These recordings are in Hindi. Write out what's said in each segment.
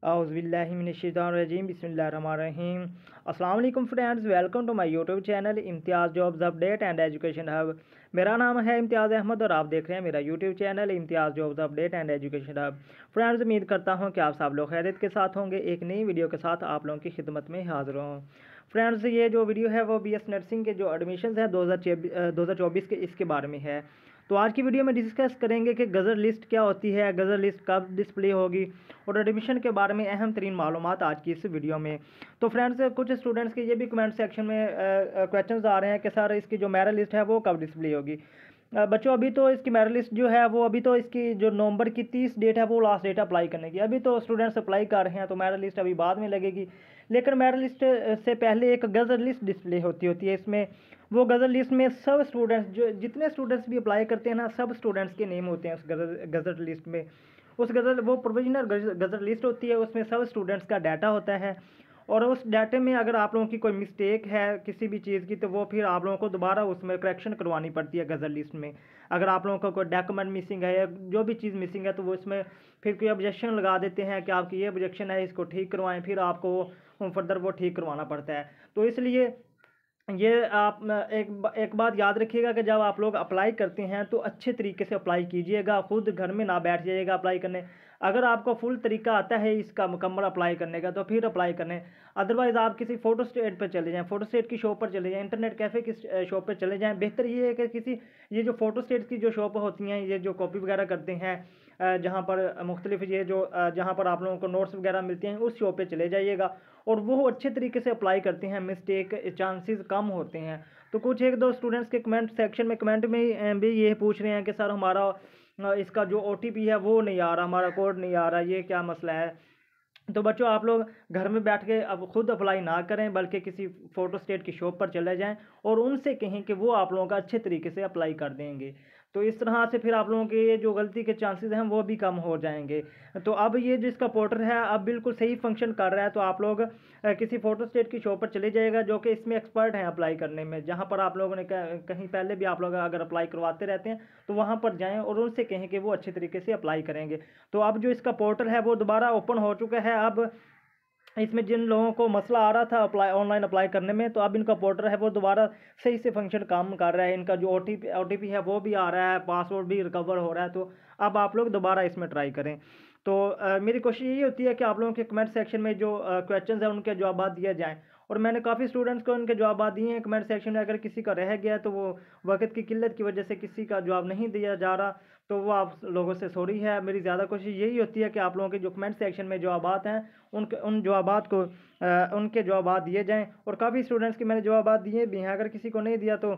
औज़ुबिल्लाहिमिनश्शैतानिर्रजीम बिस्मिल्लाहिर्रहमानिर्रहीम। अस्सलाम वालेकुम friends, welcome to my YouTube channel Imtiaz jobs update and education hub. मेरा नाम है इम्तियाज़ अहमद और आप देख रहे हैं मेरा YouTube channel Imtiaz jobs update and education hub. Friends, उम्मीद करता हूं कि आप सब लोग खैरियत के साथ होंगे। एक नई वीडियो के साथ आप लोगों की खिदमत में हाज़िर हूँ। फ्रेंड्स, ये जो वीडियो है वो BS नर्सिंग के जो एडमिशन है 2024 के, इसके बारे में है। तो आज की वीडियो में डिस्कस करेंगे कि गज़र लिस्ट क्या होती है, गज़र लिस्ट कब डिस्प्ले होगी और एडमिशन के बारे में अहम तरीन मालूमात आज की इस वीडियो में। तो फ्रेंड्स, कुछ स्टूडेंट्स के ये भी कमेंट सेक्शन में क्वेश्चंस आ रहे हैं कि सर इसकी जो मेरिट लिस्ट है वो कब डिस्प्ले होगी। बच्चों, अभी तो इसकी मेरिट लिस्ट जो है वो अभी तो इसकी जो नवंबर की 30 डेट है वो लास्ट डेट अप्लाई करने की। अभी तो स्टूडेंट्स अप्लाई कर रहे हैं तो मेरिट लिस्ट अभी बाद में लगेगी। लेकिन मेरिट लिस्ट से पहले एक गज़र लिस्ट डिस्प्ले होती है। इसमें वो गज़र लिस्ट में सब स्टूडेंट्स, जो जितने स्टूडेंट्स भी अप्लाई करते हैं ना, सब स्टूडेंट्स के नेम होते हैं उस गज़र लिस्ट में। उस गज़र वो प्रोविजनल गज़र लिस्ट होती है, उसमें सब स्टूडेंट्स का डाटा होता है। और उस डाटे में अगर आप लोगों की कोई मिस्टेक है किसी भी चीज़ की, तो वो फिर आप लोगों को दोबारा उसमें करेक्शन करवानी पड़ती है गज़र लिस्ट में। अगर आप लोगों का कोई डॉक्यूमेंट मिसिंग है या जो भी चीज़ मिसिंग है, तो वो इसमें फिर कोई ऑब्जेक्शन लगा देते हैं कि आपकी ये ऑब्जेक्शन है, इसको ठीक करवाएं। फिर आपको फर्दर वो ठीक करवाना पड़ता है। तो इसलिए ये आप एक बात याद रखिएगा कि जब आप लोग अप्लाई करते हैं तो अच्छे तरीके से अप्लाई कीजिएगा, खुद घर में ना बैठ जाइएगा अप्लाई करने। अगर आपको फुल तरीका आता है इसका मुकम्मल अप्लाई करने का तो फिर अप्लाई करने। अदरवाइज़ आप किसी फ़ोटो स्टेट पर चले जाएं, फ़ोटो स्टेट की शॉप पर चले जाएं, इंटरनेट कैफ़े की शॉप पर चले जाएं। बेहतर ये है कि किसी ये जो फ़ोटो स्टेट की जो शॉप होती हैं, ये जो कॉपी वगैरह करते हैं, जहाँ पर मुख्तलिफ ये जो जहाँ पर आप लोगों को नोट्स वगैरह मिलते हैं, उस शॉप पे चले जाइएगा और वो अच्छे तरीके से अप्लाई करते हैं, मिस्टेक चांसेस कम होते हैं। तो कुछ एक दो स्टूडेंट्स के कमेंट सेक्शन में कमेंट में भी ये पूछ रहे हैं कि सर हमारा इसका जो OTP है वो नहीं आ रहा, हमारा कोड नहीं आ रहा, ये क्या मसला है। तो बच्चों, आप लोग घर में बैठ के अब खुद अप्लाई ना करें, बल्कि किसी फ़ोटो स्टेट की शॉप पर चले जाएं और उनसे कहें कि वो आप लोगों का अच्छे तरीके से अप्लाई कर देंगे। तो इस तरह से फिर आप लोगों के ये जो गलती के चांसेस हैं वो भी कम हो जाएंगे। तो अब ये जिसका पोर्टल है अब बिल्कुल सही फंक्शन कर रहा है। तो आप लोग किसी फ़ोटो स्टेट की शॉप पर चले जाइएगा जो कि इसमें एक्सपर्ट हैं अप्लाई करने में। जहाँ पर आप लोगों ने कहीं पहले भी आप लोग अगर अप्लाई करवाते रहते हैं तो वहाँ पर जाएँ और उनसे कहें कि वो अच्छे तरीके से अप्लाई करेंगे। तो अब जो इसका पोर्टल है वो दोबारा ओपन हो चुका है। अब इसमें जिन लोगों को मसला आ रहा था ऑनलाइन अप्लाई करने में, तो अब इनका पोर्टल है वो दोबारा सही से फंक्शन काम कर रहा है। इनका जो OTP है वो भी आ रहा है, पासवर्ड भी रिकवर हो रहा है। तो अब आप लोग दोबारा इसमें ट्राई करें। तो मेरी कोशिश यही होती है कि आप लोगों के कमेंट सेक्शन में जो क्वेश्चंस हैं उनके जवाब दिए जाएं। और मैंने काफ़ी स्टूडेंट्स को उनके जवाब दिए हैं कमेंट सेक्शन में। अगर किसी का रह गया तो वो वक्त की किल्लत की वजह से किसी का जवाब नहीं दिया जा रहा, तो वो आप लोगों से सॉरी है। मेरी ज़्यादा कोशिश यही होती है कि आप लोगों के जो कमेंट सेक्शन में जवाबात हैं उन जवाबात को उनके जवाबात दिए जाएं। और काफ़ी स्टूडेंट्स के मैंने जवाबात दिए भी हैं। अगर किसी को नहीं दिया तो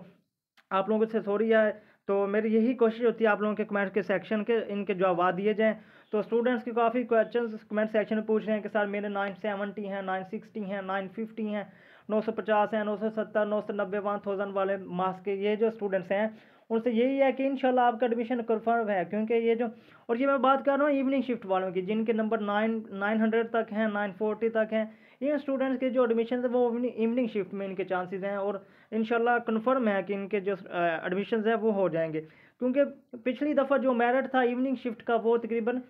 आप लोगों से सॉरी है। तो मेरी यही कोशिश होती है आप लोगों के कमेंट के सेक्शन के इनके जवाब दिए जाएं। तो स्टूडेंट्स के काफ़ी क्वेश्चंस कमेंट सेक्शन में पूछ रहे हैं कि सर मेरे 970 हैं, 960 हैं, 950 हैं, 950 हैं, 970, 990, 1000 वाले मार्क्स के ये जो स्टूडेंट्स हैं, उनसे यही है कि इंशाल्लाह आपका एडमिशन कन्फर्म है। क्योंकि ये जो, और ये मैं बात कर रहा हूँ इवनिंग शिफ्ट वालों की, जिनके नंबर 900 तक हैं, 940 तक हैं, इन स्टूडेंट्स के जो एडमिशन है वो इवनिंग शिफ्ट में इनके चांसेस हैं। और इंशाल्लाह कन्फर्म है कि इनके जो एडमिशन है वो हो जाएंगे। क्योंकि पिछली दफ़ा जो मेरिट था इवनिंग शिफ्ट का वो तकरीबन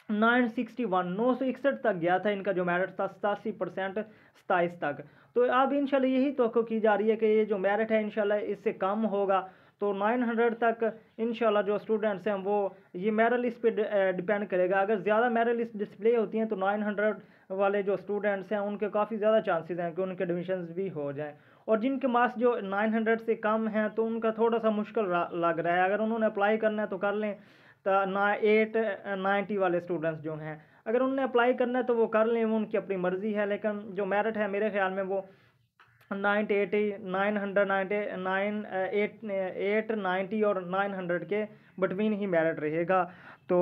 961 तक गया था। इनका जो मेरिट था 87% 27 तक। तो अब इंशाल्लाह यही तवक्को की जा रही है कि ये जो मेरिट है इंशाल्लाह इससे कम होगा। तो 900 तक इंशाल्लाह जो स्टूडेंट्स हैं वो, ये मेरिट लिस्ट पे डिपेंड करेगा। अगर ज़्यादा मेरिट लिस्ट डिस्प्ले होती हैं तो 900 वाले जो स्टूडेंट्स हैं उनके काफ़ी ज़्यादा चांसेस हैं कि उनके एडमिशन भी हो जाएँ। और जिनके मार्क्स जो 900 से कम हैं तो उनका थोड़ा सा मुश्किल लग रहा है। अगर उन्होंने अप्लाई करना है तो कर लें। तो 890 वाले स्टूडेंट्स जो हैं, अगर उन्होंने अप्लाई करना है तो वो कर लें, वो उनकी अपनी मर्ज़ी है। लेकिन जो मेरिट है मेरे ख्याल में वो 980, 990, 890 और 900 के बिटवीन ही मेरिट रहेगा। तो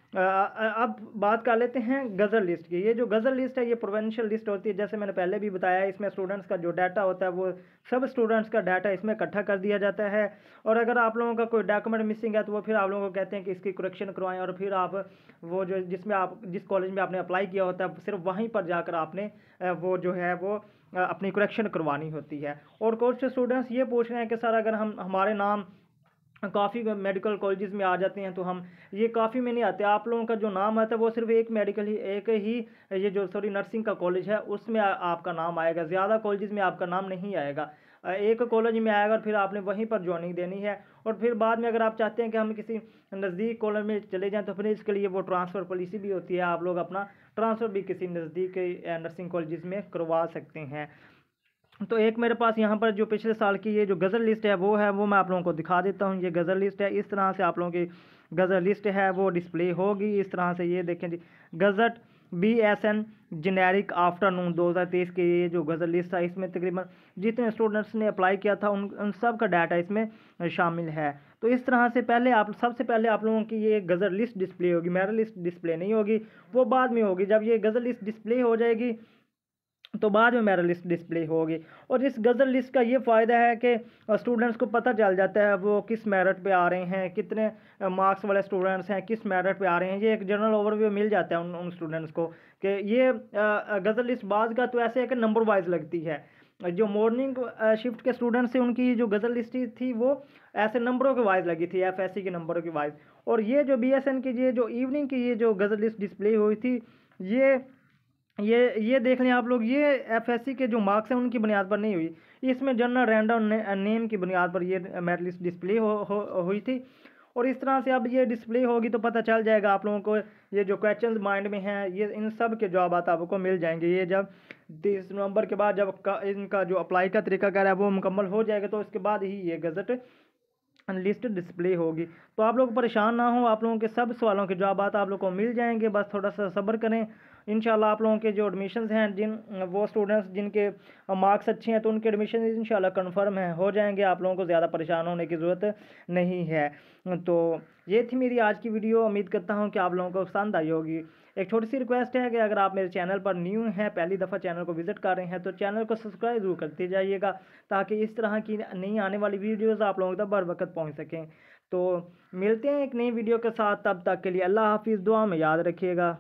अब बात कर लेते हैं गज़र लिस्ट की। ये जो गज़र लिस्ट है ये प्रोविंशियल लिस्ट होती है। जैसे मैंने पहले भी बताया, इसमें स्टूडेंट्स का जो डाटा होता है वो सब स्टूडेंट्स का डाटा इसमें इकट्ठा कर दिया जाता है। और अगर आप लोगों का कोई डॉक्यूमेंट मिसिंग है तो वो फिर आप लोगों को कहते हैं कि इसकी करेक्शन करवाएं। और फिर आप वो जो जिस कॉलेज में आपने अप्लाई किया होता है सिर्फ वहीं पर जाकर आपने वो जो है वो अपनी करेक्शन करवानी होती है। और कुछ स्टूडेंट्स ये पूछ रहे हैं कि सर अगर हमारे नाम काफ़ी मेडिकल कॉलेजेस में आ जाते हैं, तो हम ये काफ़ी में नहीं आते। आप लोगों का जो नाम आता है वो सिर्फ एक ही ये जो सॉरी नर्सिंग का कॉलेज है उसमें आपका नाम आएगा, ज़्यादा कॉलेजेस में आपका नाम नहीं आएगा। एक कॉलेज में आएगा और फिर आपने वहीं पर ज्वाइनिंग देनी है, और फिर बाद में अगर आप चाहते हैं कि हम किसी नज़दीक कॉलेज में चले जाएँ तो फिर इसके लिए वो ट्रांसफ़र पॉलिसी भी होती है, आप लोग अपना ट्रांसफ़र भी किसी नज़दीक के नर्सिंग कॉलेजेस में करवा सकते हैं। तो एक मेरे पास यहाँ पर जो पिछले साल की ये जो गज़ल लिस्ट है वो मैं आप लोगों को दिखा देता हूँ। ये गज़ल लिस्ट है, इस तरह से आप लोगों की गज़ल लिस्ट है वो डिस्प्ले होगी इस तरह से। ये देखें जी, गज़ट BSN जेनेरिक आफ्टरनून 2023 की ये जो गज़ल लिस्ट है, इसमें तकरीबन जितने स्टूडेंट्स ने अप्लाई किया था उन सब का डाटा इसमें शामिल है। तो इस तरह से सबसे पहले आप लोगों की ये गज़ल लिस्ट डिस्प्ले होगी, मेरिट लिस्ट डिस्प्ले नहीं होगी, वो बाद में होगी। जब ये गज़ल लिस्ट डिस्प्ले हो जाएगी तो बाद में मेरिट लिस्ट डिस्प्ले होगी। और इस गज़ल लिस्ट का ये फ़ायदा है कि स्टूडेंट्स को पता चल जाता है वो किस मेरिट पे आ रहे हैं, कितने मार्क्स वाले स्टूडेंट्स हैं, किस मेरिट पे आ रहे हैं। ये एक जनरल ओवरव्यू मिल जाता है उन स्टूडेंट्स को कि ये गज़ल लिस्ट बाज़ का तो ऐसे है कि नंबर वाइज लगती है। जो मॉर्निंग शिफ्ट के स्टूडेंट्स थे उनकी जो गज़ल लिस्ट थी वो ऐसे नंबरों के वाइज लगी थी, FSC के नंबरों के वाइज। और ये जो BSN की ये जो इवनिंग की ये जो गज़ल लिस्ट डिस्प्ले हुई थी, ये देख लें आप लोग, ये FSC के जो मार्क्स हैं उनकी बुनियाद पर नहीं हुई, इसमें जनरल रैंडम नेम की बुनियाद पर ये मेरिट लिस्ट डिस्प्ले हुई थी। और इस तरह से अब ये डिस्प्ले होगी तो पता चल जाएगा आप लोगों को ये जो क्वेश्चंस माइंड में हैं ये इन सब के जवाब आपको मिल जाएंगे। ये जब 30 नवंबर के बाद जब इनका जो अप्लाई का तरीकाकार है वो मुकम्मल हो जाएगा तो इसके बाद ही ये गज़ट लिस्ट डिस्प्ले होगी। तो आप लोग परेशान ना हो, आप लोगों के सब सवालों के जवाब आप लोगों को मिल जाएंगे, बस थोड़ा सा सब्र करें। इंशाल्लाह आप लोगों के जो एडमिशन्स हैं वो स्टूडेंट्स जिनके मार्क्स अच्छे हैं तो उनके एडमिशन इंशाल्लाह कंफर्म है हो जाएंगे, आप लोगों को ज़्यादा परेशान होने की ज़रूरत नहीं है। तो ये थी मेरी आज की वीडियो, उम्मीद करता हूँ कि आप लोगों को पसंद आई होगी। एक छोटी सी रिक्वेस्ट है कि अगर आप मेरे चैनल पर न्यू हैं, पहली दफ़ा चैनल को विज़िट कर रहे हैं तो चैनल को सब्सक्राइब ज़रूर करते जाइएगा ताकि इस तरह की नई आने वाली वीडियोज़ आप लोगों तक बर वक्त पहुँच सकें। तो मिलते हैं एक नई वीडियो के साथ, तब तक के लिए अल्लाह हाफिज़, दुआ में याद रखिएगा।